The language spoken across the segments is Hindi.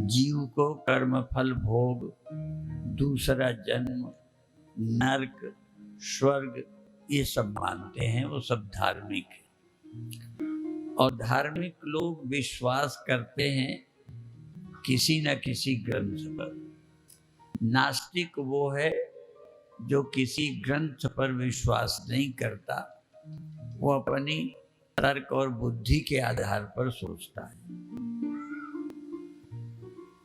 जीव को कर्म फल भोग, दूसरा जन्म, नरक, स्वर्ग, ये सब मानते हैं, वो सब धार्मिक है। और धार्मिक लोग विश्वास करते हैं किसी न किसी ग्रंथ पर। नास्तिक वो है जो किसी ग्रंथ पर विश्वास नहीं करता, वो अपनी तर्क और बुद्धि के आधार पर सोचता है।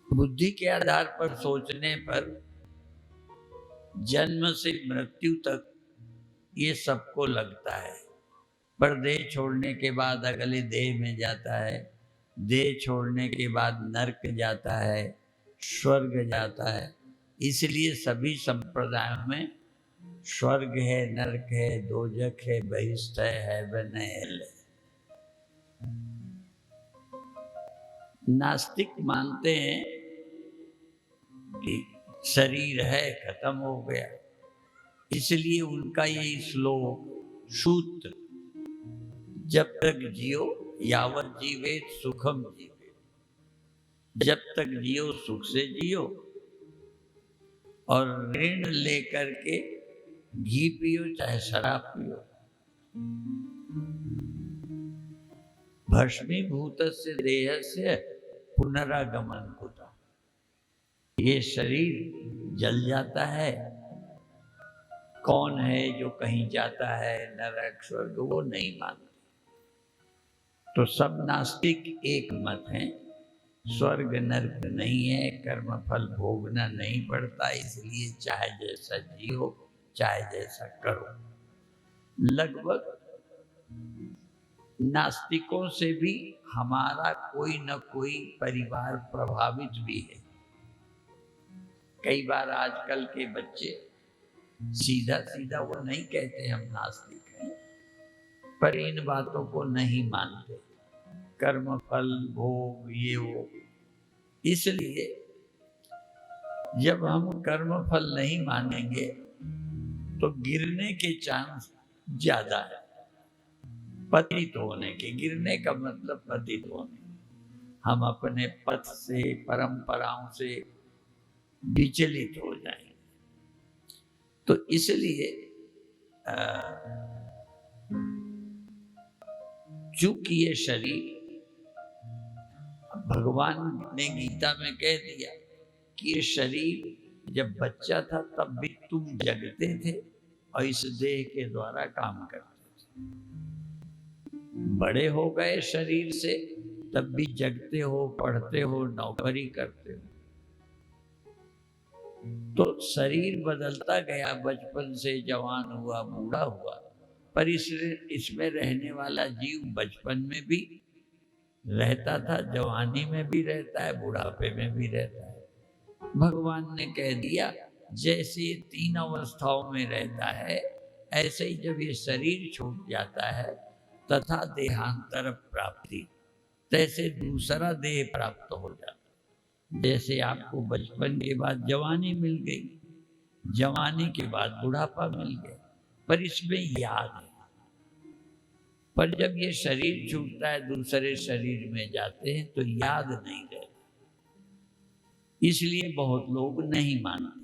बुद्धि के आधार पर सोचने पर जन्म से मृत्यु तक ये सबको लगता है, पर देह छोड़ने के बाद अगले देह में जाता है, देह छोड़ने के बाद नरक जाता है, स्वर्ग जाता है। इसलिए सभी संप्रदायों में स्वर्ग है, नरक है, दोजख है, बहिष्ठ है, हेवन है, हेल है। नास्तिक मानते हैं कि शरीर है, खत्म हो गया, इसलिए उनका यही श्लोक सूत्र, जब तक जियो यावत जीवेत सुखम जीवेत, जब तक जियो सुख से जियो, और ऋण लेकर के घी पियो चाहे शराब पियो। भस्मीभूतस्य देहस्य पुनरागमन कुतः, ये शरीर जल जाता है। कौन है जो कहीं जाता है नरक स्वर्ग, वो नहीं मानते। तो सब नास्तिक एक मत हैं, स्वर्ग नरक नहीं है, कर्म फल भोगना नहीं पड़ता, इसलिए चाहे जैसा जियो चाहे जैसा करो। लगभग नास्तिकों से भी हमारा कोई न कोई परिवार प्रभावित भी है। कई बार आजकल के बच्चे सीधा सीधा वो नहीं कहते हम नास्तिक हैं, पर इन बातों को नहीं मानते, कर्म फल भोग ये वो। इसलिए जब हम कर्म फल नहीं मानेंगे तो गिरने के चांस ज्यादा है, पतित होने के। गिरने का मतलब पतित होने, हम अपने पथ से परंपराओं से विचलित हो जाएंगे। तो इसलिए चूंकि ये शरीर, भगवान ने गीता में कह दिया कि ये शरीर जब बच्चा था तब भी तुम जगते थे और इस देह के द्वारा काम करते थे। बड़े हो गए शरीर से तब भी जगते हो, पढ़ते हो, नौकरी करते हो। तो शरीर बदलता गया, बचपन से जवान हुआ, बूढ़ा हुआ, पर इसमें रहने वाला जीव बचपन में भी रहता था, जवानी में भी रहता है, बुढ़ापे में भी रहता है। भगवान ने कह दिया जैसे तीन अवस्थाओं में रहता है, ऐसे ही जब ये शरीर छूट जाता है तथा देहांतर प्राप्ति, तैसे दूसरा देह प्राप्त हो जाता। जैसे आपको बचपन के बाद जवानी मिल गई, जवानी के बाद बुढ़ापा मिल गया, पर इसमें याद है। पर जब ये शरीर छूटता है, दूसरे शरीर में जाते हैं, तो याद नहीं रहता। इसलिए बहुत लोग नहीं मानते।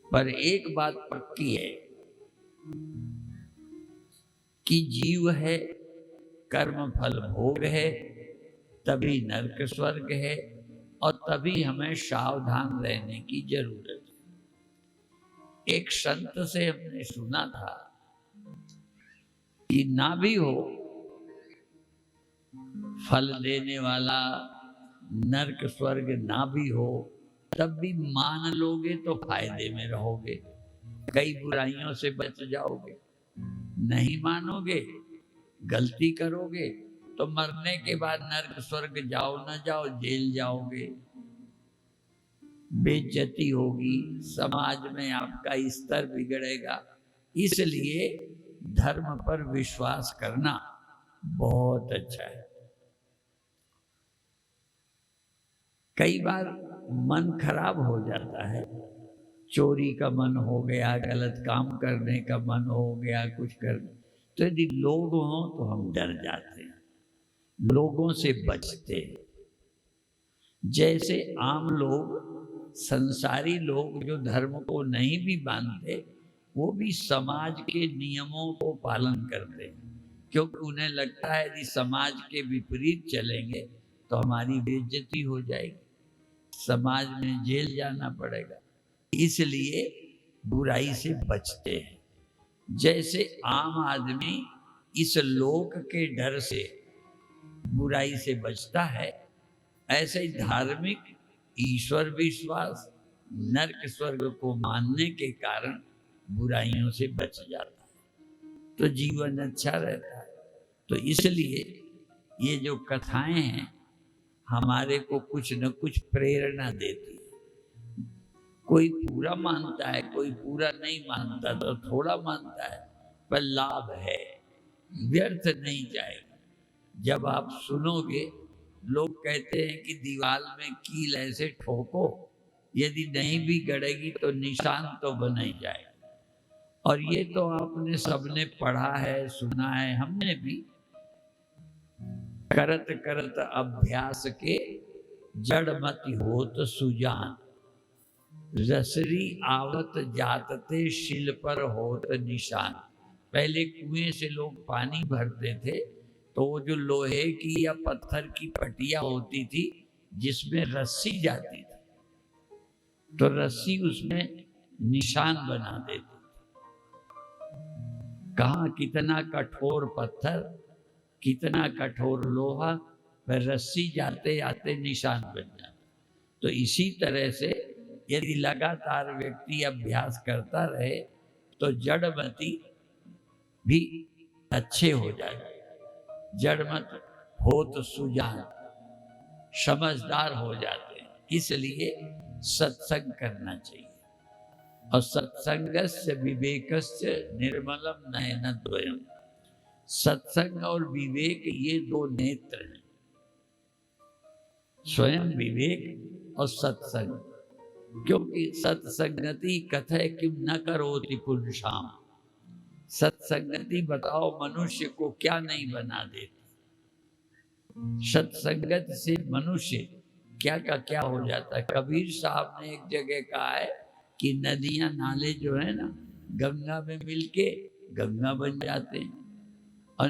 पर एक बात पक्की है कि जीव है, कर्म फल भोग है, तभी नरक स्वर्ग है, और तभी हमें सावधान रहने की जरूरत है। एक संत से हमने सुना था कि ना भी हो फल देने वाला, नरक स्वर्ग ना भी हो, तब भी मान लोगे तो फायदे में रहोगे, कई बुराइयों से बच जाओगे। नहीं मानोगे, गलती करोगे, तो मरने के बाद नरक स्वर्ग जाओ न जाओ, जेल जाओगे, बेइज्जती होगी, समाज में आपका स्तर बिगड़ेगा। इसलिए धर्म पर विश्वास करना बहुत अच्छा है। कई बार मन खराब हो जाता है, चोरी का मन हो गया, गलत काम करने का मन हो गया, कुछ कर, तो यदि लोग हों तो हम डर जाते हैं, लोगों से बचते हैं। जैसे आम लोग, संसारी लोग जो धर्म को नहीं भी मानते, वो भी समाज के नियमों को पालन करते हैं, क्योंकि उन्हें लगता है कि समाज के विपरीत चलेंगे तो हमारी बेइज्जती हो जाएगी, समाज में जेल जाना पड़ेगा, इसलिए बुराई से बचते हैं। जैसे आम आदमी इस लोक के डर से बुराई से बचता है, ऐसे ही धार्मिक ईश्वर विश्वास, नरक स्वर्ग को मानने के कारण बुराइयों से बच जाता है, तो जीवन अच्छा रहता है। तो इसलिए ये जो कथाएं हैं हमारे को कुछ न कुछ प्रेरणा देती है। कोई पूरा मानता है, कोई पूरा नहीं मानता, तो थोड़ा मानता है, पर लाभ है, व्यर्थ नहीं जाएगा। जब आप सुनोगे, लोग कहते हैं कि दीवार में कील ऐसे ठोको, यदि नहीं भी गड़ेगी तो निशान तो बन ही जाएगा। और ये तो आपने सबने पढ़ा है, सुना है, हमने भी। करत करत अभ्यास के जड़ मति होत सुजान, रसरी आवत जातते शिल पर होत निशान। पहले कुएं से लोग पानी भरते थे, तो वो जो लोहे की या पत्थर की पटिया होती थी जिसमें रस्सी जाती थी, तो रस्सी उसमें निशान बना देती। कहाँ कितना कठोर पत्थर, कितना कठोर लोहा, पर रस्सी जाते जाते निशान बन जाता। तो इसी तरह से यदि लगातार व्यक्ति अभ्यास करता रहे तो जड़मति भी अच्छे हो जाए। जड़मत हो तो सुजान, समझदार हो जाते हैं। इसलिए सत्संग करना चाहिए। और सत्संगस्य विवेकस्य निर्मलम नयनद्वयम्। सत्संग और विवेक ये दो नेत्र हैं, स्वयं विवेक और सत्संग। क्योंकि सत्संगति कथय किम न करोति पुरुषाम। सत्संगति बताओ मनुष्य को क्या नहीं बना देती। सत्संगत से मनुष्य क्या का क्या हो जाता है। कबीर साहब ने एक जगह कहा है कि नदियां नाले जो है ना, गंगा में मिलके गंगा बन जाते हैं, और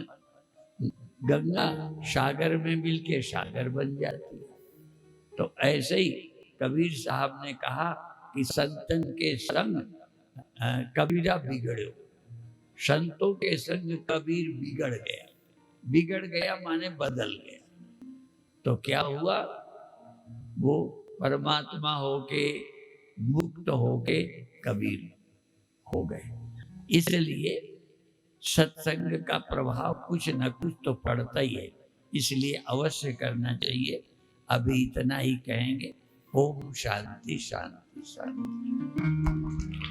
गंगा सागर में मिलके सागर बन जाती है। तो ऐसे ही कबीर साहब ने कहा कि संतन के संग कबीरा बिगड़ो, संतों के संग कबीर बिगड़ गया। बिगड़ गया माने बदल गया। तो क्या हुआ, वो परमात्मा होके, मुक्त होके कबीर हो गए। इसलिए सत्संग का प्रभाव कुछ न कुछ तो पड़ता ही है, इसलिए अवश्य करना चाहिए। अभी इतना ही कहेंगे। ओम शांति शांति शांति।